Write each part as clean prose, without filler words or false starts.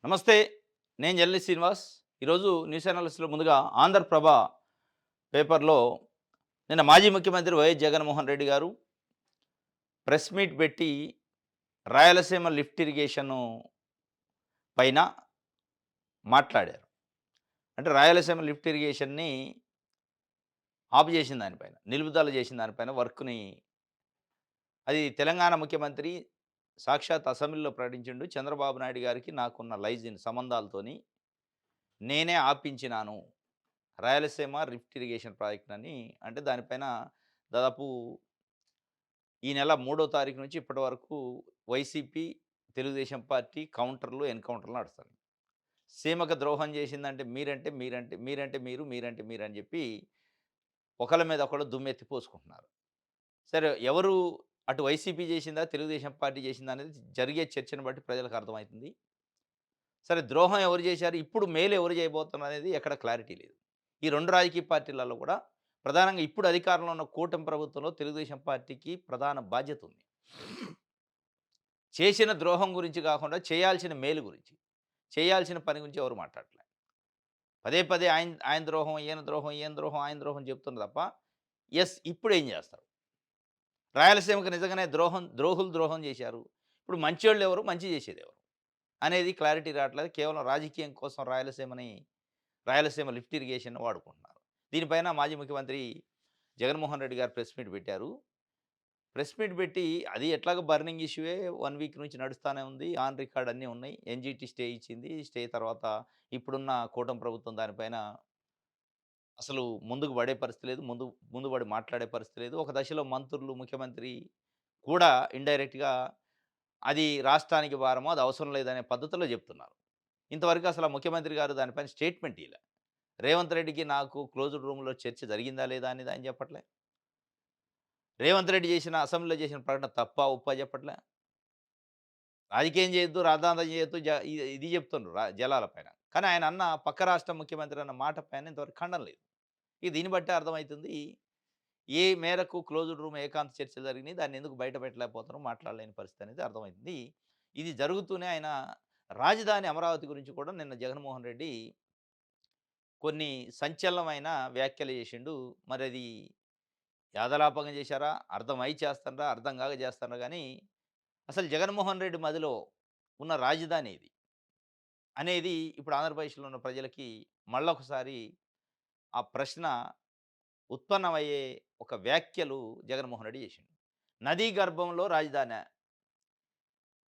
నమస్తే. నేను జల్లి శ్రీనివాస్. ఈరోజు న్యూస్ అనాలిసిస్‌లో ముందుగా ఆంధ్రప్రభ పేపర్‌లో నిన్న మాజీ ముఖ్యమంత్రి వైఎస్ జగన్మోహన్ రెడ్డి గారు ప్రెస్ మీట్ పెట్టి రాయలసీమ లిఫ్ట్ ఇరిగేషను పైన మాట్లాడారు. అంటే రాయలసీమ లిఫ్ట్ ఇరిగేషన్‌ని ఆపు చేసిన దానిపైన, నిలుపుదల చేసిన దానిపైన వర్క్‌ని అది తెలంగాణ ముఖ్యమంత్రి సాక్షాత్ అసెంబ్లీలో ప్రకటించిండు. చంద్రబాబు నాయుడు గారికి నాకున్న లైజన్ సంబంధాలతోని నేనే ఆపించినాను. రాయలసీమ లిఫ్ట్ ఇరిగేషన్ ప్రాజెక్ట్‌నని అంటే దానిపైన దాదాపు ఈ నెల 3వ తారీఖు నుంచి ఇప్పటి వరకు వైసీపీ, తెలుగుదేశం పార్టీ కౌంటర్‌లు, ఎన్‌కౌంటర్‌లు నడుస్తున్నాయి. సీమకు ద్రోహం చేసిందంటే మీరంటే, మీరంటే, మీరంటే మీరు, మీరంటే మీరు అని చెప్పి ఒకళ్ళ మీద ఒకళ్ళు దుమ్మెత్తి పోసుకుంటున్నారు. సరే ఎవరు అటు వైసీపీ చేసిందా, తెలుగుదేశం పార్టీ చేసిందా అనేది జరిగే చర్చను బట్టి ప్రజలకు అర్థమవుతుంది. సరే ద్రోహం ఎవరు చేశారు? ఇప్పుడు మేలు ఎవరు చేయబోతున్నారనేది ఎక్కడ క్లారిటీ లేదు. ఈ 2 రాజకీయ పార్టీలలో కూడా ప్రధానంగా ఇప్పుడు అధికారంలో ఉన్న కూటమి ప్రభుత్వంలో తెలుగుదేశం పార్టీకి ప్రధాన బాధ్యత ఉంది. చేసిన ద్రోహం గురించి కాకుండా చేయాల్సిన మేలు గురించి, చేయాల్సిన పని గురించి ఎవరు మాట్లాడట్లే. పదే పదే ఆయన ఆయన ద్రోహం, ఈయన ద్రోహం, ఈయన ద్రోహం, ఆయన ద్రోహం చెప్తున్నారు తప్ప ఇప్పుడేం చేస్తారు? రాయలసీమకు నిజంగానే ద్రోహులు ద్రోహం చేశారు. ఇప్పుడు మంచోళ్ళు ఎవరు? మంచి చేసేదెవరు? అనేది క్లారిటీ రావట్లేదు. కేవలం రాజకీయం కోసం రాయలసీమ లిఫ్ట్ ఇరిగేషన్ వాడుకుంటున్నారు. దీనిపైన మాజీ ముఖ్యమంత్రి జగన్మోహన్ రెడ్డి గారు ప్రెస్ మీట్ పెట్టారు. ప్రెస్ మీట్ పెట్టి అది ఎట్లాగో బర్నింగ్ ఇష్యూయే 1 వీక్ నుంచి నడుస్తానే ఉంది. ఆన్ రికార్డ్ అన్నీ ఉన్నాయి. ఎన్‌జీటీ స్టే ఇచ్చింది. స్టే తర్వాత ఇప్పుడున్న కూటమి ప్రభుత్వం దానిపైన అసలు ముందుకు పడే పరిస్థితి లేదు. ముందు పడి మాట్లాడే పరిస్థితి లేదు. ఒక దశలో మంత్రులు, ముఖ్యమంత్రి కూడా ఇండైరెక్ట్‌గా అది రాష్ట్రానికి భారమో, అది అవసరం లేదనే పద్ధతిలో చెప్తున్నారు. ఇంతవరకు అసల ముఖ్యమంత్రి గారు దానిపైన స్టేట్మెంట్ ఇయలే. రేవంత్ రెడ్డికి నాకు క్లోజ్డ్ రూమ్‌లో చర్చ జరిగిందా లేదా అనేది ఆయన చెప్పట్లే. రేవంత్ రెడ్డి అసెంబ్లీలో చేసిన ప్రకటన తప్పా, ఒప్పా చెప్పట్లే. రాజకీయం చేయొద్దు, రాద్ధాంతం చేయొద్దు ఇది చెప్తుండ్రు జలాల పైన. కానీ ఆయన అన్న పక్క రాష్ట్ర ముఖ్యమంత్రి అన్న మాట పైన ఇంతవరకు ఖండన లేదు. దీన్ని బట్టే అర్థమైతుంది. ఏ మేరకు క్లోజ్డ్ రూమ్ ఏకాంత చర్చలు జరిగినాయి. దాన్ని ఎందుకు బయట పెట్టలేకపోతున్నాం, మాట్లాడలేని పరిస్థితి అనేది అర్థమైతుంది. ఇది జరుగుతూనే ఆయన రాజధాని అమరావతి గురించి కూడా నిన్న జగన్మోహన్ రెడ్డి కొన్ని సంచలనమైన వ్యాఖ్యలు చేసిండు. మరది యాదలాపంగా చేశారా? అర్థమై చేస్తాండ్రా? అర్థం కాక చేస్తాండ్రా గానీ, అసలు జగన్మోహన్ రెడ్డి మదిలో ఉన్న రాజధాని ఏది? అనేది ఇప్పుడు ఆంధ్రప్రదేశ్‌లో ఉన్న ప్రజలకి మళ్ళొకసారి ఆ ప్రశ్న ఉత్పన్నమయ్యే ఒక వ్యాఖ్యలు జగన్మోహన్ రెడ్డి చేసిండు. నదీ గర్భంలో రాజధానా?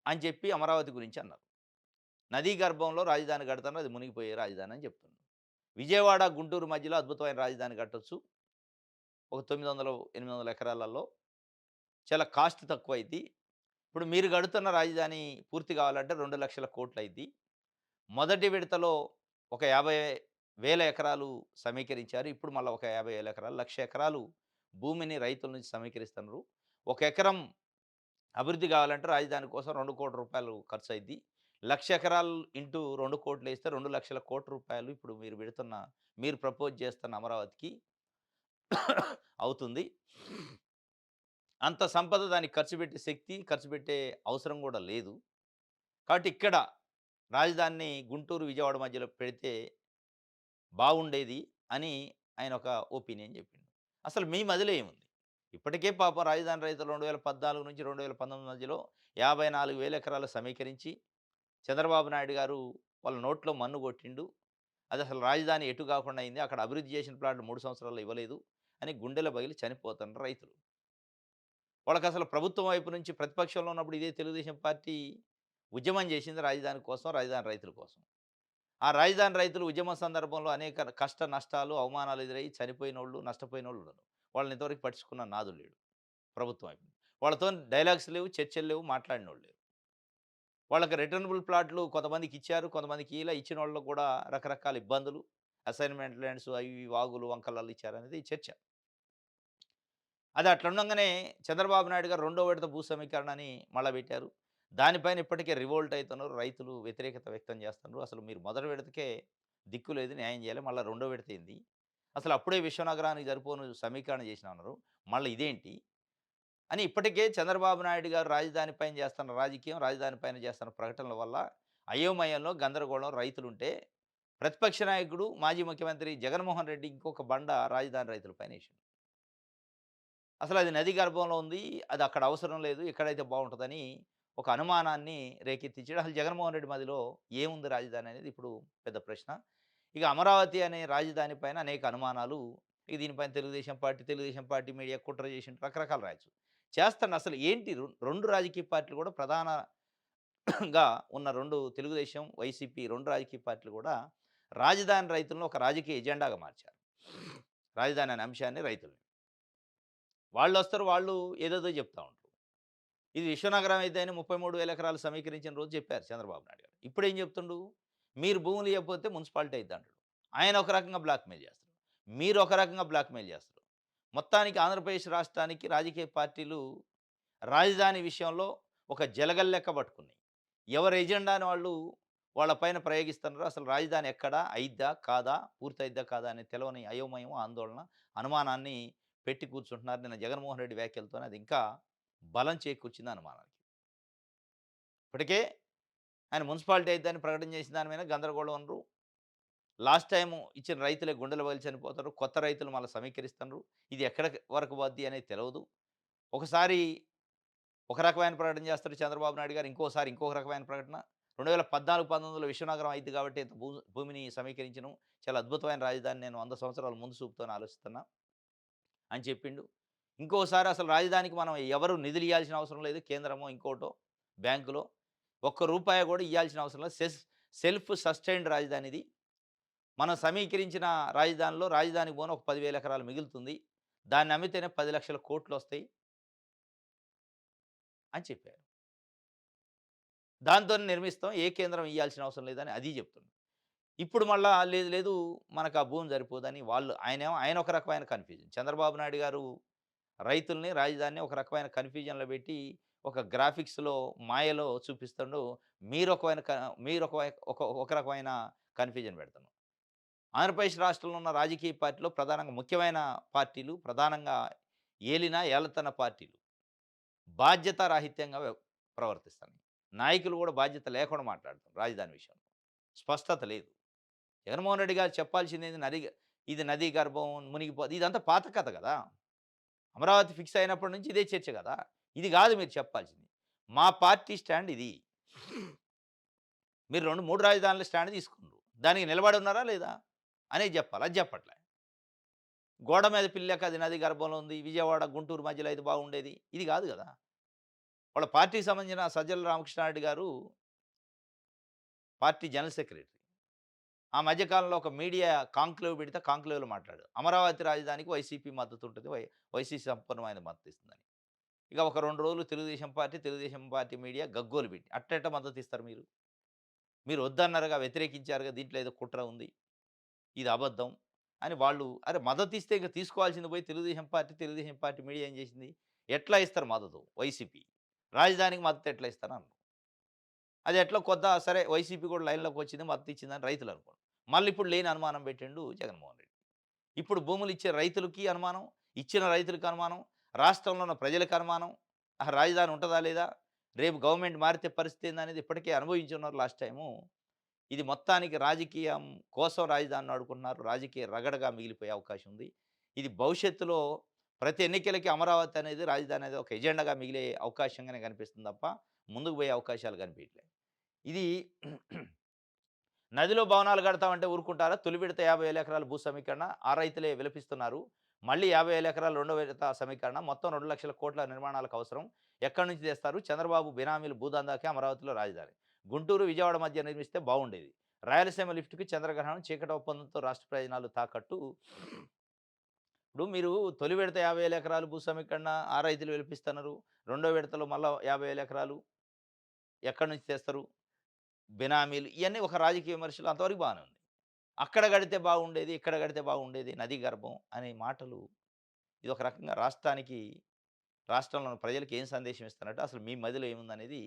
అని చెప్పి అమరావతి గురించి అన్నారు. నదీ గర్భంలో రాజధాని కడతాను. అది మునిగిపోయే రాజధాని అని చెప్తున్నారు. విజయవాడ, గుంటూరు మధ్యలో అద్భుతమైన రాజధాని కట్టొచ్చు. ఒక 900, 800 ఎకరాలలో చాలా కాస్ట్ తక్కువైద్ది. ఇప్పుడు మీరు కడుతున్న రాజధాని పూర్తి కావాలంటే 2,00,000 కోట్లు అయిద్ది. మొదటి విడతలో ఒక 50,000 ఎకరాలు సమీకరించారు. ఇప్పుడు మళ్ళా ఒక 50,000 ఎకరాలు, 1,00,000 ఎకరాలు భూమిని రైతుల నుంచి సమీకరిస్తున్నారు. ఒక ఎకరం అభివృద్ధి కావాలంటే రాజధాని కోసం రూ. 2,00,00,000 ఖర్చయిద్ది. 1,00,000 ఎకరాలు ఇంటూ 2,00,00,000 ఏస్తే రూ. 2,00,000 ఇప్పుడు మీరు ప్రపోజ్ చేస్తున్న అమరావతికి అవుతుంది. అంత సంపద దానికి ఖర్చు పెట్టే శక్తి, ఖర్చు పెట్టే అవసరం గూడా లేదు. కాబట్టి ఇక్కడ రాజధానిని గుంటూరు, విజయవాడ మధ్యలో పెడితే బాగుండేది అని ఆయన ఒక ఒపీనియన్ చెప్పిండు. అసలు మీ మదిలో ఏముంది? ఇప్పటికే పాపం రాజధాని రైతులు 2014 నుంచి 2019 మధ్యలో 54,000 ఎకరాలు సమీకరించి చంద్రబాబు నాయుడు గారు వాళ్ళ నోట్లో మన్ను కొట్టిండు. అదసలు రాజధాని ఎటు కాకుండా అయింది. అక్కడ అభివృద్ధి చేసిన ప్లాట్లు 3 సంవత్సరాల్లో ఇవ్వలేదు అని గుండెల పగిలి చనిపోతున్నారు రైతులు. వాళ్ళకసలు ప్రభుత్వం వైపు నుంచి ప్రతిపక్షంలో ఉన్నప్పుడు ఇదే తెలుగుదేశం పార్టీ ఉద్యమం చేసింది రాజధాని కోసం, రాజధాని రైతుల కోసం. ఆ రాజధాని రైతులు ఉద్యమం సందర్భంలో అనేక కష్ట నష్టాలు, అవమానాలు ఎదురయ్యి చనిపోయినోళ్ళు, నష్టపోయినోళ్ళు ఉన్నారు. వాళ్ళని ఇంతవరకు పట్టించుకున్న నాదుడు లేడు ప్రభుత్వం వైపు. వాళ్ళతోని డైలాగ్స్ లేవు, చర్చలు లేవు, మాట్లాడినోళ్ళు లేరు. వాళ్ళకి రిటర్నబుల్ ప్లాట్లు కొంతమందికి ఇచ్చారు, కొంతమందికి ఇచ్చినోళ్ళకి కూడా రకరకాల ఇబ్బందులు, అసైన్‌మెంట్ ల్యాండ్స్ అవి ఇవి వాగులు, వంకలు ఇచ్చారనేది చర్చ. అది అట్లుండంగానే చంద్రబాబు నాయుడు గారు రెండో విడత భూ సమీకరణ అని మళ్ళా పెట్టారు. దానిపైన ఇప్పటికే రివోల్ట్ అయితున్నారు. రైతులు వ్యతిరేకత వ్యక్తం చేస్తున్నారు. అసలు మీరు మొదటి విడతకే దిక్కు లేదు, న్యాయం చేయాలి. మళ్ళా రెండో విడత ఏంది? అసలు అప్పుడే విశ్వనగరానికి సరిపోను సమీకరణ చేసినన్నారు. మళ్ళీ ఇదేంటి? అని ఇప్పటికే చంద్రబాబు నాయుడు గారు రాజధాని పైన చేస్తున్న రాజకీయం, రాజధాని పైన చేస్తున్న ప్రకటనల వల్ల అయోమయంలో గందరగోళం రైతులుంటే, ప్రతిపక్ష నాయకుడు మాజీ ముఖ్యమంత్రి జగన్మోహన్ రెడ్డి ఇంకొక బండ రాజధాని రైతుల పైన ఏసిండు. అసలది నది గర్భంలో ఉంది. అది అక్కడ అవసరం లేదు. ఇక్కడైతే బావుంటదని ఒక అనుమానాన్ని రేకెత్తించాడు. అసలు జగన్మోహన్ రెడ్డి మదిలో ఏముంది రాజధాని అనేది ఇప్పుడు పెద్ద ప్రశ్న. ఇక అమరావతి అనే రాజధాని పైన అనేక అనుమానాలు. ఇక దీనిపైన తెలుగుదేశం పార్టీ మీడియా కుట్ర చేసిండు. రకరకాలు రాయొచ్చు. చేస్తాను అసలు ఏంటి 2 రాజకీయ పార్టీలు కూడా ప్రధానంగా ఉన్న 2 తెలుగుదేశం, వైసీపీ 2 రాజకీయ పార్టీలు కూడా రాజధాని రైతులను ఒక రాజకీయ ఎజెండాగా మార్చారు. రాజధాని అనే అంశాన్ని రైతుల్ని. వాళ్ళొస్తారు. వాళ్ళు ఏదేదో చెప్తా ఉంటారు. ఇది విశ్వనగరం అయితే అని 33,000 ఎకరాలు సమీకరించిన రోజు చెప్పారు చంద్రబాబు నాయుడు గారు. ఇప్పుడేం చెప్తుండు? మీరు భూములు ఇయ్యకపోతే మున్సిపాలిటీ అయిద్దంటాడు. ఆయన ఒక రకంగా బ్లాక్‌మెయిల్ చేస్తాడు. మీరు ఒక రకంగా బ్లాక్‌మెయిల్ చేస్తారు. మొత్తానికి ఆంధ్రప్రదేశ్ రాష్ట్రానికి రాజకీయ పార్టీలు రాజధాని విషయంలో ఒక జలగల్లెక్క పట్టుకున్నాయి. ఎవరి ఎజెండాని వాళ్ళు వాళ్ళ పైన ప్రయోగిస్తున్నారు. అసలు రాజధాని ఎక్కడ? అయిద్దా? కాదా? పూర్తయిద్దా? కాదా? అని తెలవని అయోమయం, ఆందోళన, అనుమానాన్ని పెట్టి కూర్చుంటున్నారు. నిన్న జగన్మోహన్ రెడ్డి వ్యాఖ్యలతోనే అది ఇంకా బలం చేకూర్చింది అనుమానానికి. ఇప్పటికే ఆయన మున్సిపాలిటీ అయిద్దని ప్రకటన చేసిన దాని మీద గందరగోళం అనరు. లాస్ట్ టైము ఇచ్చిన రైతులే గుండెలు బలి చనిపోతారు. కొత్త రైతులు మళ్ళా సమీకరిస్తున్నారు. ఇది ఎక్కడి వరకు పోద్ది అనేది తెలవదు. ఒకసారి ఒక రకమైన ప్రకటన చేస్తారు చంద్రబాబు నాయుడు గారు. ఇంకోసారి ఇంకొక రకమైన ప్రకటన. 2014, 19లో విశ్వనగరం అయిద్ది కాబట్టి ఇంత భూమిని సమీకరించను. చాలా అద్భుతమైన రాజధాని నేను 100 సంవత్సరాల ముందు చూపుతోని ఆలోచిస్తున్నా అని చెప్పిండు. ఇంకోసారి అసలు రాజధానికి మనం ఎవరు నిధులు ఇయ్యాల్సిన అవసరం లేదు. కేంద్రమో, ఇంకోటో, బ్యాంకులో ఒక్క రూపాయి కూడా ఇయ్యాల్సిన అవసరం లేదు. సెల్ఫ్ సస్టైన్డ్ రాజధాని ఇది. మనం సమీకరించిన రాజధానిలో రాజధానికి పోను ఒక 10,000 ఎకరాలు మిగులుతుంది. దాన్ని అమ్మితేనే 10,00,000 కోట్లొస్తాయి అని చెప్పారు. దాంతోనే నిర్మిస్తాం. ఏ కేంద్రం ఇయ్యాల్సిన అవసరం లేదని అది చెప్తుండు. ఇప్పుడు మళ్ళా లేదు లేదు మనకు ఆ భూమి సరిపోదని ఆయన ఒక రకమైన కన్‌ఫ్యూజన్. చంద్రబాబు నాయుడు గారు రైతుల్ని, రాజధానిని ఒక రకమైన కన్‌ఫ్యూజన్‌లో పెట్టి ఒక గ్రాఫిక్స్‌లో మాయలో చూపిస్తుండు. మీరొకమైన క మీరొక వై ఒక ఒక రకమైన కన్‌ఫ్యూజన్ పెడుతున్నారు. ఆంధ్రప్రదేశ్ రాష్ట్రంలో ఉన్న రాజకీయ పార్టీలో ప్రధానంగా ముఖ్యమైన పార్టీలు, ప్రధానంగా ఏలుతున్న పార్టీలు బాధ్యతారాహిత్యంగా ప్రవర్తిస్తున్నాయి. నాయకులు కూడా బాధ్యత లేకుండా మాట్లాడుతున్నారు రాజధాని విషయంలో. స్పష్టత లేదు. జగన్మోహన్ రెడ్డి గారు చెప్పాల్సిందేంది ఇది నదీ గర్భం మునిగిపోద్ది. ఇదంతా పాత కథ గదా! అమరావతి ఫిక్స్ అయినప్పటి నుంచి ఇదే చర్చ గదా! ఇది గాదు మీరు చెప్పాల్సింది. మా పార్టీ స్టాండ్ ఇది. మీరు 2, 3 రాజధానుల స్టాండ్ తీసుకున్నారు. దానికి నిలబడి ఉన్నారా లేదా? అనేది జెప్పాలి. అది జెప్పట్లే. గోడ మీద పిల్లెక్క అది నది గర్భంలో ఉంది. విజయవాడ, గుంటూరు మధ్యలో అయితే బాగుండేది. ఇది గాదు గదా! వాళ్ళ పార్టీకి సంబంధించిన సజ్జల రామకృష్ణారెడ్డి గారు పార్టీ జనరల్ సెక్రటరీ. ఆ మధ్య కాలంలో ఒక మీడియా కాంక్లేవ్ పెడితే కాంక్లేవ్‌లో మాట్లాడాడు. అమరావతి రాజధానికి వైసీపీ మద్దతు ఉంటది. వైసీపీ సంపూర్ణమైన మద్దతు ఇస్తుందని. ఇక ఒక 2 రోజులు తెలుగుదేశం పార్టీ మీడియా గగ్గోలు పెట్టి అట్టెట్ట మద్దతు ఇస్తారు మీరు? మీరు వద్దన్నారుగా, వ్యతిరేకించారుగా, దీంట్లో ఏదో కుట్ర ఉంది. ఇది అబద్ధం అని వాళ్ళు అరే మద్దతు ఇస్తే ఇంక తీసుకోవాల్సింది పోయి తెలుగుదేశం పార్టీ మీడియా ఏం చేసింది? ఎట్లా ఇస్తారు మద్దతు వైసీపీ? రాజధానికి మద్దతు ఎట్లా ఇస్తారన్నారు. అది ఎట్లా సరే వైసీపీ కూడా లైన్‌లోకి వచ్చింది, మద్దతు ఇచ్చిందని రైతులు అనుకోండి. మళ్ళీ ఇప్పుడు లేని అనుమానం పెట్టిండు జగన్మోహన్ రెడ్డి. ఇప్పుడు భూములు ఇచ్చే రైతులకి అనుమానం, ఇచ్చిన రైతులకి అనుమానం, రాష్ట్రంలో ఉన్న ప్రజలకు అనుమానం. రాజధాని ఉంటదా లేదా? రేపు గవర్నమెంట్ మారితే పరిస్థితి ఏందనేది ఇప్పటికే అనుభవించున్నారు లాస్ట్ టైము. ఇది మొత్తానికి రాజకీయం కోసం రాజధానిని వాడుకుంటున్నారు. రాజకీయ రగడగా మిగిలిపోయే అవకాశం ఉంది. ఇది భవిష్యత్తులో ప్రతి ఎన్నికలకి అమరావతి అనేది, రాజధాని అనేది ఒక ఎజెండాగా మిగిలే అవకాశంగానే కనిపిస్తుంది తప్ప, ముందుకు పోయే అవకాశాలు కనిపియట్లేదు. ఇది నదిలో భవనాలు కడతామంటే ఊరుకుంటారా? తొలి విడత 50,000 ఎకరాల భూ సమీకరణ, ఆ రైతులే విలపిస్తున్నారు. మళ్ళీ 50,000 ఎకరాలు రెండో విడత సమీకరణ, మొత్తం 2,00,00,000 కోట్ల నిర్మాణాలకు అవసరం. ఎక్కడి నుంచి తెస్తారు? చంద్రబాబు బినామీలు భూదందాకే అమరావతిలో రాజధాని. గుంటూరు, విజయవాడ మధ్య నిర్మిస్తే బాగుండేది. రాయలసీమ లిఫ్ట్‌కి చంద్రగ్రహణం, చీకటి ఒప్పందంతో రాష్ట్ర ప్రయోజనాలు తాకట్టు. ఇప్పుడు మీరు తొలి విడత 50,000 ఎకరాలు భూ సమీకరణ, ఆ రైతులు విలపిస్తున్నారు. రెండో విడతలో మళ్ళా 50,000 ఎకరాలు ఎక్కడి నుంచి తెస్తారు? బినామీలు ఇయన్నీ ఒక రాజకీయ విమర్శలు అంతవరకు బానే ఉంది. అక్కడ గడితే బాగుండేది, ఇక్కడ గడితే బాగుండేది, నదీ గర్భం అనే మాటలు ఇదొక రకంగా రాష్ట్రంలో ఉన్న ప్రజలకి ఏం సందేశం ఇస్తున్నట్టు, అసలు మీ మదిలో ఏముందనేది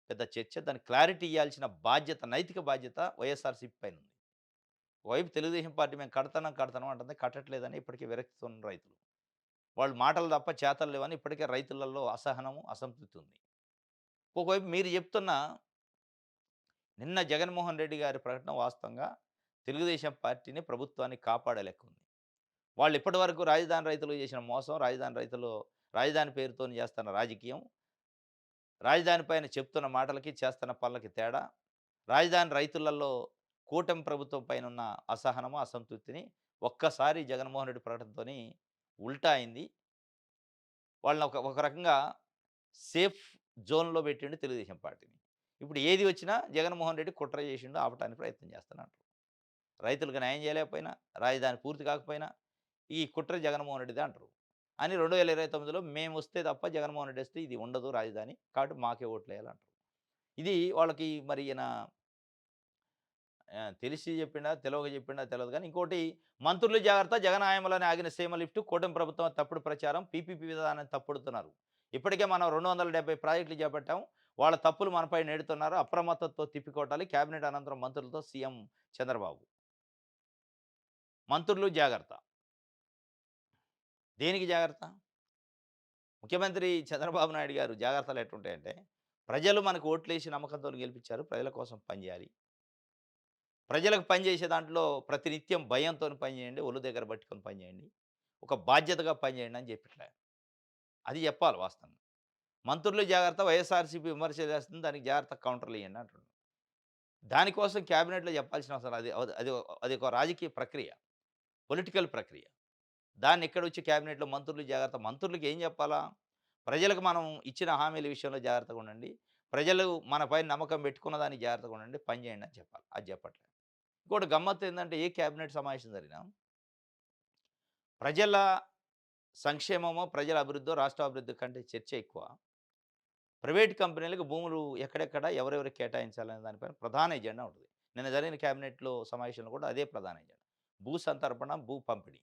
పెద్ద చర్చ. దానికి క్లారిటీ ఇయ్యాల్సిన బాధ్యత, నైతిక బాధ్యత వైఎస్ఆర్‌సీపీ పైనుంది. ఒకవైపు తెలుగుదేశం పార్టీ మేము కడతన్నాం అంటుంది. కట్టట్లేదని ఇప్పటికే విరక్తితో ఉన్న రైతులు. వాళ్ళు మాటలు తప్ప చేతలు లేవని ఇప్పటికే రైతులలో అసహనము, అసంతృప్తి ఉంది. ఒకవైపు మీరు చెప్తున్న నిన్న జగన్మోహన్ రెడ్డి గారి ప్రకటన వాస్తవంగా తెలుగుదేశం పార్టీని, ప్రభుత్వాన్ని కాపాడే లెక్కుంది. వాళ్ళు ఇప్పటివరకు రాజధాని రైతులకు చేసిన మోసం, రాజధాని పేరుతోని చేస్తున్న రాజకీయం, రాజధాని పైన చెప్తున్న మాటలకి, చేస్తున్న పనులకి తేడా, రాజధాని రైతులలో కూటమి ప్రభుత్వం పైనున్న అసహనము, అసంతృప్తిని ఒక్కసారి జగన్మోహన్ రెడ్డి ప్రకటనతోని ఉల్టా అయింది. వాళ్ళని ఒక ఒక రకంగా సేఫ్ జోన్‌లో పెట్టిండు తెలుగుదేశం పార్టీని. ఇప్పుడు ఏది వచ్చినా జగన్మోహన్ రెడ్డి కుట్ర చేసిండు, ఆపటానికి ప్రయత్నం చేస్తున్నాడు. రైతులకు న్యాయం చేయలేకపోయినా, రాజధాని పూర్తి కాకపోయినా, ఈ కుట్ర జగన్మోహన్ రెడ్డిదే అంటారు. అని 2029లో మేమొస్తే తప్ప జగన్మోహన్ రెడ్డి వస్తే ఇది ఉండదు రాజధాని. కాబట్టి మాకే ఓట్లేయాలంటారు. ఇది వాళ్ళకి మరి ఈయన తెలిసి చెప్పిండా, తెలవక చెప్పిండా తెలవదు గానీ, ఇంకోటి మంత్రులు జాగ్రత్త జగన్ హయాంలోనే ఆగిన సీమ లిఫ్ట్, కూటమి ప్రభుత్వం తప్పుడు ప్రచారం, పీపీపీ విధానాన్ని తప్పుడుతున్నారు. ఇప్పటికే మనం 270 ప్రాజెక్టులు చేపట్టాం. వాళ్ళ తప్పులు మనపై నెడుతున్నారు. అప్రమత్తతతో తిప్పికొట్టాలి. కేబినెట్ అనంతరం మంత్రులతో సీఎం చంద్రబాబు. మంత్రులు జాగ్రత్త. దేనికి జాగ్రత్త? ముఖ్యమంత్రి చంద్రబాబు నాయుడు గారు జాగ్రత్తలు ఎట్లుంటాయంటే, ప్రజలు మనకు ఓట్లేసి నమ్మకంతోని గెలిపించారు. ప్రజల కోసం పనిచేయాలి. ప్రజలకు పనిచేసే దాంట్లో ప్రతినిత్యం భయంతోని పనిచేయండి. ఒళ్ళు దగ్గర పట్టుకొని పనిచేయండి. ఒక బాధ్యతగా పనిచేయండి అని చెప్పిట్లా. అది చెప్పాలి వాస్తవంగా. మంత్రులు జాగ్రత్త, వైఎస్ఆర్‌సీపీ విమర్శ చేస్తుంది. దానికి జాగ్రత్త కౌంటర్‌లు ఇయ్యండి అంటుండు. దానికోసం క్యాబినెట్‌లో చెప్పాల్సిన అవసరం అది అది అది ఒక రాజకీయ ప్రక్రియ. పొలిటికల్ ప్రక్రియ. దాన్ని ఎక్కడొచ్చి క్యాబినెట్‌లో మంత్రులు జాగ్రత్త. మంత్రులకి ఏం చెప్పాలా? ప్రజలకు మనం ఇచ్చిన హామీల విషయంలో జాగ్రత్తగా ఉండండి. ప్రజలు మనపై నమ్మకం పెట్టుకున్న దానికి జాగ్రత్తగా ఉండండి. పని చేయండి అని చెప్పాలి. అది చెప్పట్లేదు. ఇంకోటి గమ్మత్తు ఏందంటే ఏ క్యాబినెట్ సమావేశం జరిగినా ప్రజల సంక్షేమమో, ప్రజల అభివృద్ధో, రాష్ట్ర అభివృద్ధి కంటే చర్చ ఎక్కువ. ప్రైవేట్ కంపెనీలకు భూములు ఎక్కడెక్కడ ఎవరెవరికి కేటాయించాలనే దానిపైన ప్రధాన ఎజెండా ఉంటుంది. నిన్న జరిగిన క్యాబినెట్‌లో సమావేశంలో కూడా అదే ప్రధాన ఎజెండా. భూ సంతర్పణ, భూ పంపిణీ.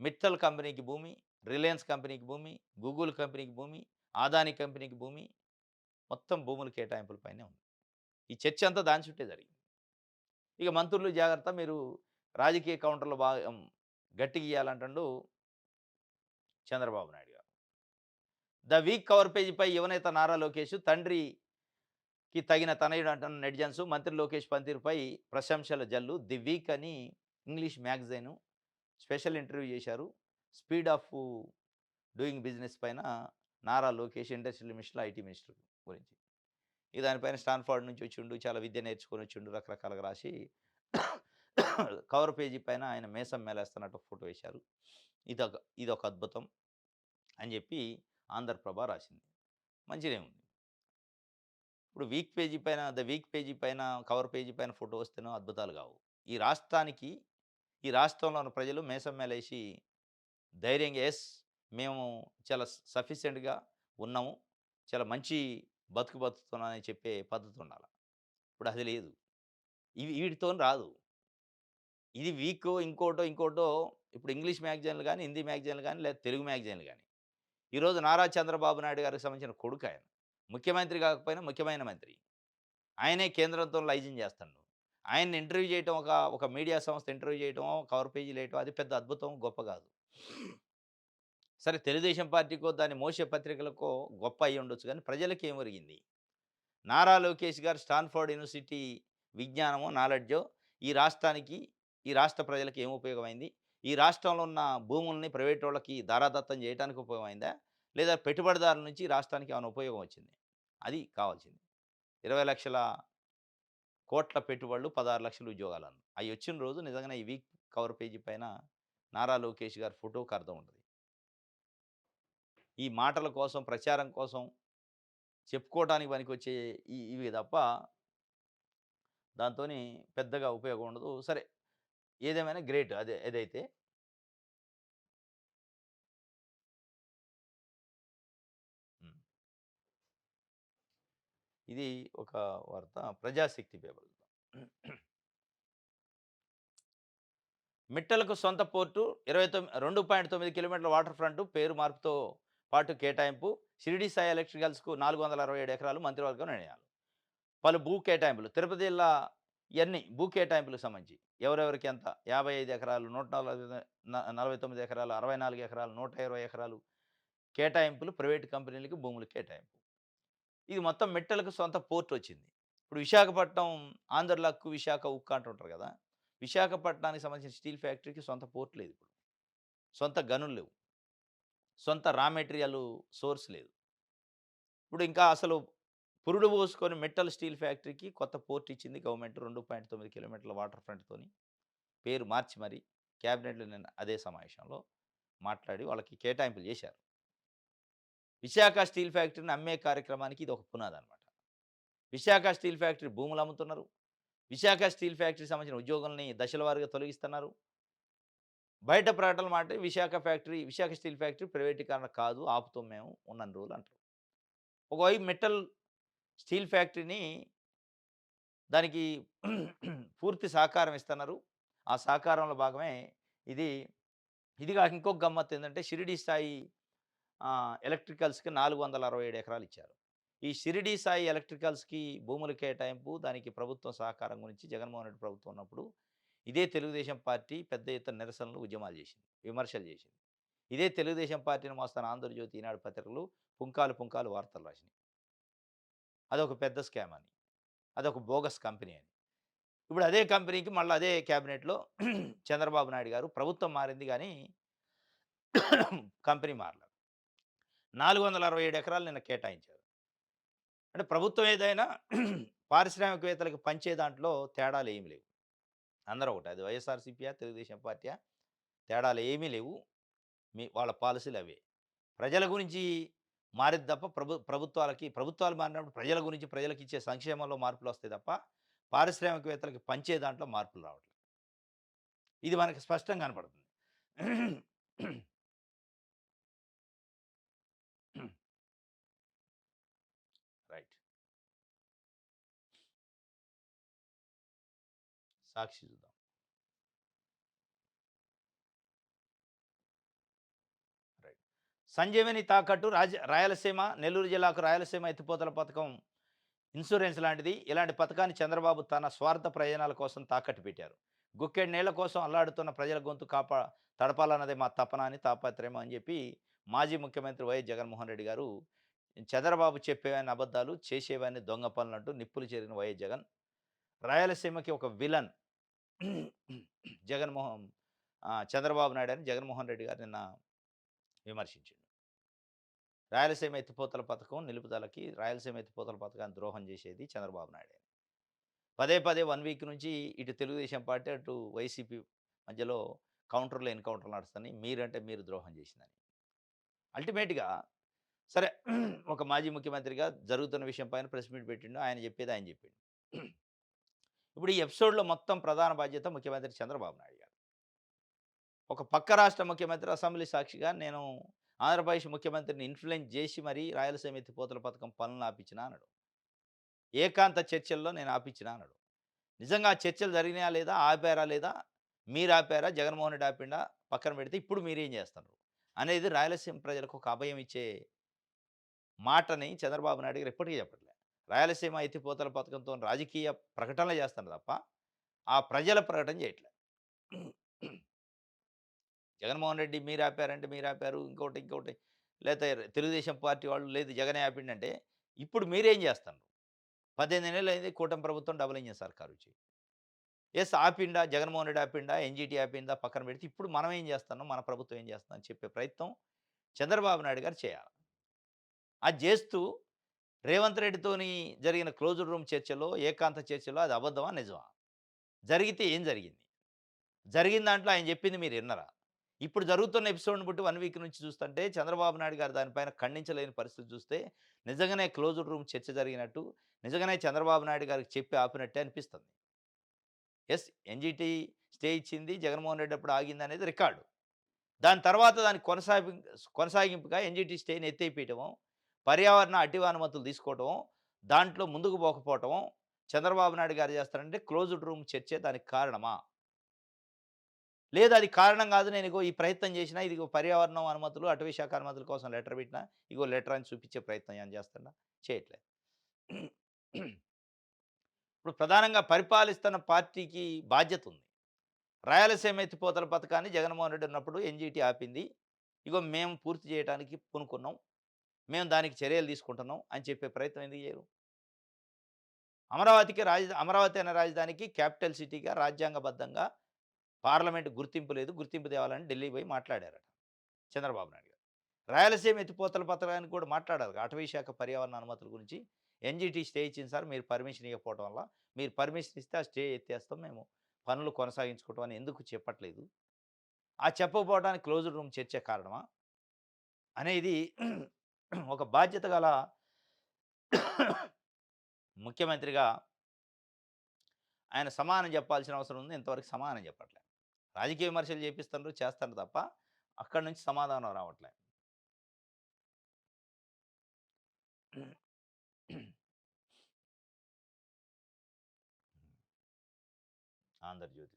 మిట్టల్ కంపెనీకి భూమి, రిలయన్స్ కంపెనీకి భూమి, గూగుల్ కంపెనీకి భూమి, అదానీ కంపెనీకి భూమి, మొత్తం భూముల కేటాయింపుల పైనే ఉంది. ఈ చర్చ అంతా దాని చుట్టే జరిగింది. ఇక మంత్రులు జాగ్రత్త మీరు రాజకీయ కౌంటర్‌లో బాగా గట్టిగా ఇయ్యాలంటుండు చంద్రబాబు నాయుడు గారు. ద వీక్ కవర్ పేజీపై యువనేత నారా లోకేష్ తండ్రికి తగిన తనయుడు అంటున్న నెటిజన్స్. మంత్రి లోకేష్ పనితీరుపై ప్రశంసల జల్లు. ది వీక్ అని ఇంగ్లీష్ మ్యాగజైన్ స్పెషల్ ఇంటర్వ్యూ చేశారు. స్పీడ్ ఆఫ్ డూయింగ్ బిజినెస్ పైన Nara Lokesh industrial minister, IT minister గురించి. ఇక దానిపైన స్టాన్ఫోర్డ్ నుంచి వచ్చిండు. చాలా విద్య నేర్చుకొని వచ్చిండు. రకరకాలుగా రాసి కవర్ పేజీ పైన ఆయన మీసం మేలేస్తున్నట్టు ఫోటో వేశారు. ఇదొక అద్భుతం అని చెప్పి ఆంధ్రప్రభ రాసింది. మంచిదే ఉంది. ఇప్పుడు ద వీక్ పేజీ పైన కవర్ పేజీ పైన ఫోటో వస్తేనో అద్భుతాలు కావు. ఈ రాష్ట్రానికి, ఈ రాష్ట్రంలో ఉన్న ప్రజలు మీసం మేలేసి ధైర్యంగా మేము చాలా సఫిషియెంట్‌గా ఉన్నాము. చాలా మంచి బతుకుతున్నామని చెప్పే పద్ధతి ఉండాల. ఇప్పుడు అది లేదు. వీటితోని రాదు. ఇది వీకో, ఇంకోటో ఇప్పుడు ఇంగ్లీష్ మ్యాగజైన్‌లు గాని, హిందీ మ్యాగజైన్‌లు గాని, లేదా తెలుగు మ్యాగజైన్‌లు గాని. ఈరోజు నారా చంద్రబాబు నాయుడు గారికి సంబంధించిన కొడుకాయన. ముఖ్యమంత్రి కాకపోయినా ముఖ్యమైన మంత్రి. ఆయనే కేంద్రంతో లైజన్ చేస్తాడు. ఆయన్ని ఇంటర్వ్యూ చేయటం ఒక మీడియా సంస్థ ఇంటర్వ్యూ చేయటమో, కవర్ పేజీలు ఏయటమో అది పెద్ద అద్భుతం, గొప్ప కాదు. సరే తెలుగుదేశం పార్టీకో, దాన్ని మోసే పత్రికలకో గొప్ప అయ్యుండొచ్చు గానీ, ప్రజలకి ఏం ఒరిగింది? నారా లోకేష్ గారు స్టాన్ఫోర్డ్ యూనివర్సిటీ విజ్ఞానమో, నాలెడ్జో ఈ రాష్ట్రానికి, ఈ రాష్ట్ర ప్రజలకి ఏం ఉపయోగమైంది? ఈ రాష్ట్రంలో ఉన్న భూముల్ని ప్రైవేటోళ్ళకి దారాదత్తం చేయటానికి ఉపయోగమైందా? లేదా పెట్టుబడిదారుల నుంచి ఈ రాష్ట్రానికి ఏమైనా ఉపయోగం వచ్చింది? అది కావాల్సింది. 20,00,000 కోట్ల పెట్టుబడులు, 16,00,000 ఉద్యోగాలను. అయ్యొచ్చిన రోజు నిజంగానే ఈ వీక్ కవర్ పేజీ పైన నారా లోకేష్ గారి ఫోటోకి అర్థం ఉంటది. ఈ మాటల కోసం, ప్రచారం కోసం చెప్పుకోవటానికి పనికొచ్చే ఇవి తప్ప దాంతోని పెద్దగా ఉపయోగం ఉండదు. సరే ఏదేమైనా గ్రేట్ ఏదైతే. హ్మ్. ఇది ఒక వార్త ప్రజాశక్తి పేపర్. మిట్టలకు సొంత పోర్టు 2.9 కిలోమీటర్ల వాటర్ ఫ్రంట్ పేరు మార్పుతో పాటు కేటాయింపు. షిరిడి సాయి ఎలక్ట్రికల్స్‌కు 467 ఎకరాలు మంత్రివర్గం నిర్ణయాలు. పలు భూ కేటాయింపులు. తిరుపతి జిల్లా ఇయన్నీ భూ కేటాయింపులకు సంబంధించి ఎవరెవరికి ఎంత 55 ఎకరాలు, 149 ఎకరాలు, 64 ఎకరాలు, 120 ఎకరాలు కేటాయింపులు ప్రైవేట్ కంపెనీలకి భూములు కేటాయింపు. ఇది మొత్తం మిట్టలకు సొంత పోర్ట్ వచ్చింది. ఇప్పుడు విశాఖపట్నం ఆంధ్ర లక్కు, విశాఖ ఉక్కు అంటుంటారు కదా! విశాఖపట్నానికి సంబంధించిన స్టీల్ ఫ్యాక్టరీకి సొంత పోర్ట్ లేదు ఇప్పుడు. సొంత గనులు లేవు. సొంత రా మెటీరియల్ సోర్స్ లేదు. ఇప్పుడు ఇంకా అసలు పురుడు పోసుకొని మెటల్ స్టీల్ ఫ్యాక్టరీకి కొత్త పోర్ట్ ఇచ్చింది గవర్నమెంట్ 2.9 కిలోమీటర్ల వాటర్ ఫ్రంట్‌తోని. పేరు మార్చి మరి క్యాబినెట్‌లో నిన్న అదే సమావేశంలో మాట్లాడి వాళ్ళకి కేటాయింపులు చేశారు. విశాఖ స్టీల్ ఫ్యాక్టరీని అమ్మే కార్యక్రమానికి ఇది ఒక పునాదనమాట. విశాఖ స్టీల్ ఫ్యాక్టరీ భూములు అమ్ముతున్నారు. విశాఖ స్టీల్ ఫ్యాక్టరీకి సంబంధించిన ఉద్యోగుల్ని దశల వారీగా తొలగిస్తున్నారు. బయట ప్రకటనల మాట విశాఖ స్టీల్ ఫ్యాక్టరీ ప్రైవేటీకరణ కాదు, ఆపుతాం మేము ఉన్నన్ని రోజులు అంటారు. ఒకవైపు మెటల్ స్టీల్ ఫ్యాక్టరీని దానికి పూర్తి సహకారం ఇస్తున్నారు. ఆ సహకారంలో భాగమే ఇది. ఇది కాక ఇంకొక గమ్మత్తు ఏందంటే షిరిడీ సాయి ఎలక్ట్రికల్స్‌కి 467 ఎకరాలు ఇచ్చారు. ఈ షిరిడీ సాయి ఎలక్ట్రికల్స్‌కి భూముల కేటాయింపు, దానికి ప్రభుత్వం సహకారం గురించి జగన్మోహన్ రెడ్డి ప్రభుత్వం ఉన్నప్పుడు ఇదే తెలుగుదేశం పార్టీ పెద్ద ఎత్తున నిరసనలు, ఉద్యమాలు చేసింది. విమర్శలు చేసింది. ఇదే తెలుగుదేశం పార్టీని మోస్తున్న 'ఆంధ్రజ్యోతి', 'ఈనాడు' పత్రికలు పుంకాలు పుంకాలు వార్తలు రాసినాయి. అదొక పెద్ద స్కామ్ అని. అదొక బోగస్ కంపెనీ అని. ఇప్పుడు అదే కంపెనీకి మళ్ళీ అదే క్యాబినెట్‌లో చంద్రబాబు నాయుడు గారు ప్రభుత్వం మారింది గానీ కంపెనీ మారల. 467 ఎకరాలు నిన్న కేటాయించారు. అంటే ప్రభుత్వం ఏదైనా పారిశ్రామికవేత్తలకు పంచే దాంట్లో తేడాలేమి లేవు. అందరూ ఒకటే. అది వైఎస్ఆర్‌సీపీయా, తెలుగుదేశం పార్టీయా తేడాలు ఏమీ లేవు. వాళ్ళ పాలిసీలు అవే. ప్రజల గురించి మారిద్ది తప్ప ప్రభుత్వాలు మారినప్పుడు ప్రజల గురించి ప్రజలకిచ్చే సంక్షేమంలో మార్పులొస్తాయి తప్ప, పారిశ్రామికవేత్తలకి పంచే దాంట్లో మార్పులు రావట్లేదు. ఇది మనకి స్పష్టంగా కనపడుతుంది. రైట్. సాక్షి చూద్దాం. రైట్. సంజీవని తాకట్టు రాయలసీమ, నెల్లూరు జిల్లాకు రాయలసీమ ఎత్తిపోతల పథకం ఇన్సూరెన్స్ లాంటిది. ఇలాంటి పథకాన్ని చంద్రబాబు తన స్వార్థ ప్రయోజనాల కోసం తాకట్టు పెట్టారు. గుక్కెడు నీళ్ల కోసం అల్లాడుతున్న ప్రజల గొంతు తడపాలన్నదే మా తపన అని, తాపత్రయం అని చెప్పి మాజీ ముఖ్యమంత్రి వైఎస్ జగన్మోహన్ రెడ్డి గారు చంద్రబాబు చెప్పేవన్నీ అబద్ధాలు, చేసేవన్నీ దొంగ పనులంటూ నిప్పులు చెరిగిన వైఎస్ జగన్ రాయలసీమకి ఒక విలన్ జగన్మోహన్ చంద్రబాబు నాయుడు అని జగన్మోహన్ రెడ్డి గారు నిన్న విమర్శించిండు. రాయలసీమ ఎత్తిపోతల పథకం నిలుపుదలకి, రాయలసీమ ఎత్తిపోతల పథకాన్ని ద్రోహం చేసేది చంద్రబాబు నాయుడే. పదే పదే 1 వీక్ నుంచి ఇటు తెలుగుదేశం పార్టీ, అటు వైసీపీ మధ్యలో ఎన్‌కౌంటర్‌లు నడుస్తున్నాయి. మీరంటే మీరు ద్రోహం చేసిందని. అల్టిమేట్‌గా సరే ఒక మాజీ ముఖ్యమంత్రిగా జరుగుతున్న విషయం పైన ప్రెస్ మీట్ పెట్టిండు. ఆయన చెప్పేది ఆయన చెప్పిండు. ఇప్పుడు ఈ ఎపిసోడ్‌లో మొత్తం ప్రధాన బాధ్యత ముఖ్యమంత్రి చంద్రబాబు నాయుడు గారు. ఒక పక్క రాష్ట్ర ముఖ్యమంత్రి అసెంబ్లీ సాక్షిగా నేను ఆంధ్రప్రదేశ్ ముఖ్యమంత్రిని ఇన్‌ఫ్లుయెన్స్ చేసి మరీ రాయలసీమ ఎత్తిపోతల పథకం పనులను ఆపించినా అన్నాడు. ఏకాంత చర్చల్లో నేను ఆపించినా అన్నాడు. నిజంగా ఆ చర్చలు జరిగినాయా లేదా? ఆపారా లేదా? మీరు ఆపారా? జగన్మోహన్ రెడ్డి ఆపిండా? పక్కన పెడితే ఇప్పుడు మీరేం చేస్తున్నారు? అనేది రాయలసీమ ప్రజలకు ఒక అభయం ఇచ్చే మాటని చంద్రబాబు నాయుడు గారు ఎప్పటికీ చెప్పట్లే. రాయలసీమ ఎత్తిపోతల పథకంతో రాజకీయ ప్రకటనలు చేస్తున్నారు తప్ప, ఆ ప్రజల ప్రకటన చేయట్లే. జగన్మోహన్ రెడ్డి మీరు ఆపారంటే మీరు ఆపారు. ఇంకోటి లేతే తెలుగుదేశం పార్టీ వాళ్ళు లేదు జగనే ఆపిండంటే, ఇప్పుడు మీరేం చేస్తున్నారు? 18 నెలలైంది కూటమి ప్రభుత్వం డబుల్ ఇంజిన్ సర్కారొచ్చి. ఆపిండా, జగన్మోహన్ రెడ్డి ఆపిండా, ఎన్‌జీటీ ఆపిందా పక్కన పెడితే, ఇప్పుడు మనం ఏం చేస్తున్నాం, మన ప్రభుత్వం ఏం చేస్తుందని అని చెప్పే ప్రయత్నం చంద్రబాబు నాయుడు గారు చేయాలి. అది చేస్తూ రేవంత్ రెడ్డితోని జరిగిన క్లోజ్డ్ రూమ్ చర్చలో, ఏకాంత చర్చలో అది అబద్ధమా? నిజమా? జరిగితే ఏం జరిగింది? జరిగిన దాంట్లో ఆయన చెప్పింది మీరు ఇన్నరా? ఇప్పుడు జరుగుతున్న ఎపిసోడ్‌ని బట్టి 1 వీక్ నుంచి చూస్తుంటే చంద్రబాబు నాయుడు గారు దానిపైన ఖండించలేని పరిస్థితి చూస్తే నిజంగానే క్లోజ్డ్ రూమ్ చర్చ జరిగినట్టు, నిజంగానే చంద్రబాబు నాయుడు గారికి చెప్పి ఆపినట్టే అనిపిస్తుంది. ఎన్‌జీటీ స్టే ఇచ్చింది. జగన్మోహన్ రెడ్డి అప్పుడు ఆగిందనేది రికార్డు. దాని తర్వాత దానికి కొనసాగింపుగా ఎన్‌జీటీ స్టేని ఎత్తేయపీయటమో, పర్యావరణ అడ్డు అనుమతులు తీసుకోవటమో, దాంట్లో ముందుకు పోకపోవటమో చంద్రబాబు నాయుడు గారు చేస్తారంటే క్లోజ్డ్ రూమ్ చర్చే దానికి కారణమా? లేదు అది కారణం కాదు. నేను ఇగో ఈ ప్రయత్నం చేసినా, ఇదిగో పర్యావరణం అనుమతులు, అటవీ శాఖ అనుమతుల కోసం లెటర్ పెట్టినా, ఇగో లెటర్ అని చూపించే ప్రయత్నం ఏమైనా చేస్తుండా? చేయట్లే. ఇప్పుడు ప్రధానంగా పరిపాలిస్తున్న పార్టీకి బాధ్యత ఉంది. రాయలసీమ ఎత్తిపోతల పథకాన్ని జగన్మోహన్ రెడ్డి ఉన్నప్పుడు ఎన్‌జీటీ ఆపింది. ఇగో మేము పూర్తి చేయడానికి పూనుకున్నాం. మేము దానికి చర్యలు తీసుకుంటున్నాం అని చెప్పే ప్రయత్నం ఎందుకు చేయరు? అమరావతి అనే రాజధానికి క్యాపిటల్ సిటీగా రాజ్యాంగబద్ధంగా పార్లమెంట్ గుర్తింపు లేదు. గుర్తింపు తేవాలని ఢిల్లీ పోయి మాట్లాడారట చంద్రబాబు నాయుడు గారు. రాయలసీమ ఎత్తిపోతల పథకానికి కూడా మాట్లాడారు. అటవీ శాఖ పర్యావరణ అనుమతుల గురించి ఎన్‌జీటీ స్టే ఇచ్చింది సార్. మీరు పర్మిషన్ ఇవ్వకపోవడం వల్ల. మీరు పర్మిషన్ ఇస్తే ఆ స్టే ఎత్తేస్తాం. మేము పనులు కొనసాగించుకుంటాం అని ఎందుకు చెప్పట్లేదు? ఆ చెప్పకపోవడానికి క్లోజ్డ్ రూమ్ చర్చే కారణమా? అనేది ఒక బాధ్యత గల ముఖ్యమంత్రిగా ఆయన సమాధానం చెప్పాల్సిన అవసరం ఉంది. ఇంతవరకు సమాధానం చెప్పట్లే. రాజకీయ విమర్శలు చేపిస్తున్నారు, చేస్తారు తప్ప అక్కడి నుంచి సమాధానం రావట్లే. ఆంధ్రజ్యోతి.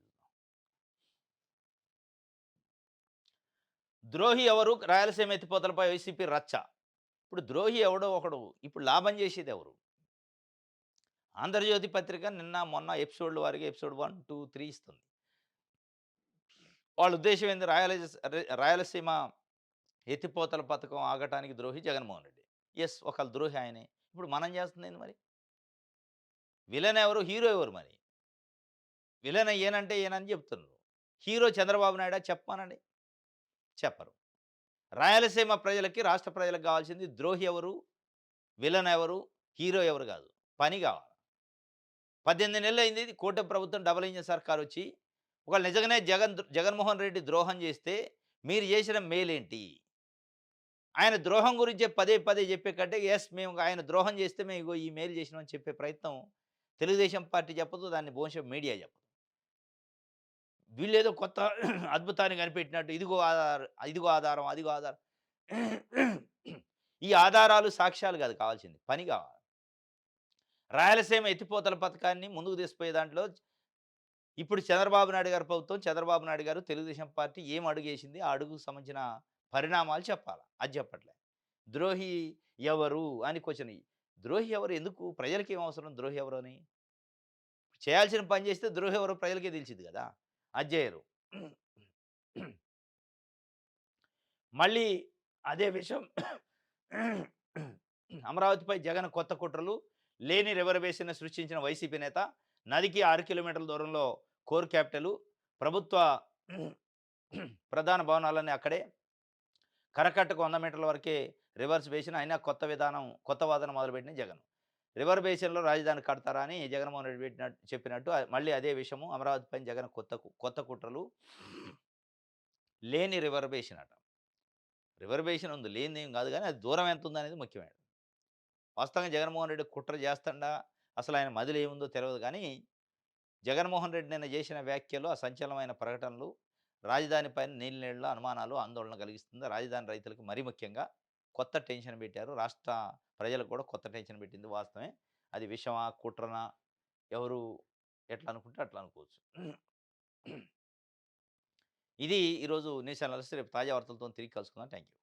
ద్రోహి ఎవరు? రాయలసీమ ఎత్తిపోతలపై వైసీపీ రచ్చ. ఇప్పుడు ద్రోహి ఎవడో ఒకడు ఇప్పుడు లాభం చేసేది ఎవరు? ఆంధ్రజ్యోతి పత్రిక నిన్న, మొన్న ఎపిసోడ్‌ల వారీగా ఎపిసోడ్ 1, 2, 3 ఇస్తుంది. వాళ్ళ ఉద్దేశ్యం ఏంది? రాయలసీమ ఎత్తిపోతల పథకం ఆగటానికి ద్రోహి జగన్మోహన్ రెడ్డి. యెస్. ఒకళ్ళ ద్రోహి ఆయనే. ఇప్పుడు మనం చేస్తుందేంది మరి? విలన్ ఎవరు? హీరో ఎవరు మరి? విలన్ ఈయనంటే ఈయనని చెప్తున్నారు. హీరో చంద్రబాబు నాయుడా చెప్పమనండి. చెప్పరు. రాయలసీమ ప్రజలకి, రాష్ట్ర ప్రజలకు కావాల్సింది ద్రోహి ఎవరు? విలన్ ఎవరు? హీరో ఎవరు కాదు. పని కావాలి. 18 నెలలయింది కూటమి ప్రభుత్వం డబుల్ ఇంజిన్ సర్కారొచ్చి. ఒకవేళ నిజంగానే జగన్మోహన్ రెడ్డి ద్రోహం చేస్తే మీరు చేసిన మేలేంటి? ఆయన ద్రోహం గురించే పదే పదే చెప్పే కంటే యెస్ మేము ఆయన ద్రోహం చేస్తే మేము ఇగో ఈ మేలు చేసినామని చెప్పే ప్రయత్నం తెలుగుదేశం పార్టీ చెప్పదు. దాన్ని బహుశా మీడియా చెప్పదు. వీళ్ళేదో కొత్త అద్భుతాన్ని కనిపెట్టినట్టు ఇదిగో ఆధారం, అదిగో ఆధారం. ఈ ఆధారాలు, సాక్ష్యాలు కాదు కావాల్సింది. పని కావాలి. రాయలసీమ ఎత్తిపోతల పథకాన్ని ముందుకు తీసుకుపోయే దాంట్లో ఇప్పుడు చంద్రబాబు నాయుడు గారి ప్రభుత్వం, చంద్రబాబు నాయుడు గారు, తెలుగుదేశం పార్టీ ఏం అడుగేసింది? ఆ అడుగుకు సంబంధించిన పరిణామాలు చెప్పాల. అది చెప్పట్లే. ద్రోహి ఎవరు అని క్వెషన్. ద్రోహి ఎవరు? ఎందుకు? ప్రజలకేం అవసరం ద్రోహి ఎవరు అని? చేయాల్సిన పని చేస్తే ద్రోహి ఎవరో ప్రజలకే తెలిసిద్ది గదా! అది జేయరు. మళ్ళీ అదే విషయం అమరావతిపై జగన్ కొత్త కుట్రలు, లేని రిజర్వేషన్‌ని సృష్టించిన వైసీపీ నేత, నదికి 6 కిలోమీటర్ల దూరంలో కోర్ క్యాపిటలు, ప్రభుత్వ ప్రధాన భవనాలన్నీ అక్కడే, కరకట్టకు 100 మీటర్ల వరకే రివర్స్ బేసిన్. అయినా కొత్త వాదన మొదలుపెట్టిన జగన్. రివర్ బేసిన్‌లో రాజధాని కడతారా అని జగన్మోహన్ రెడ్డి చెప్పినట్టు మళ్ళీ అదే విషయము అమరావతి పైన జగన్ కొత్త కుట్రలు. లేని రివర్ బేసిన్ అట. రివర్ బేసిన్ ఉంది. లేనిదేం కాదు గానీ అది దూరం ఎంతుందనేది ముఖ్యమైనది. వాస్తవంగా జగన్మోహన్ రెడ్డి కుట్ర చేస్తాడా? అసలు ఆయన మదిలో ఏముందో తెలవదు గానీ, జగన్మోహన్ రెడ్డి నిన్న చేసిన వ్యాఖ్యలు, ఆ సంచలనమైన ప్రకటనలు రాజధాని పైన నీళ్ళ అనుమానాలు, ఆందోళన కలిగిస్తుంది. రాజధాని రైతులకు మరీ ముఖ్యంగా కొత్త టెన్షన్ పెట్టారు. రాష్ట్ర ప్రజలకు కూడా కొత్త టెన్షన్ పెట్టింది వాస్తవమే. అది విషమా? కుట్రనా? ఎవరు ఎట్లా అనుకుంటే అట్లా అనుకోవచ్చు. ఇది ఈరోజు న్యూస్ అనాలిసిస్. రేపు తాజా వార్తలతోని తిరిగి కలుసుకుందాం. Thank you.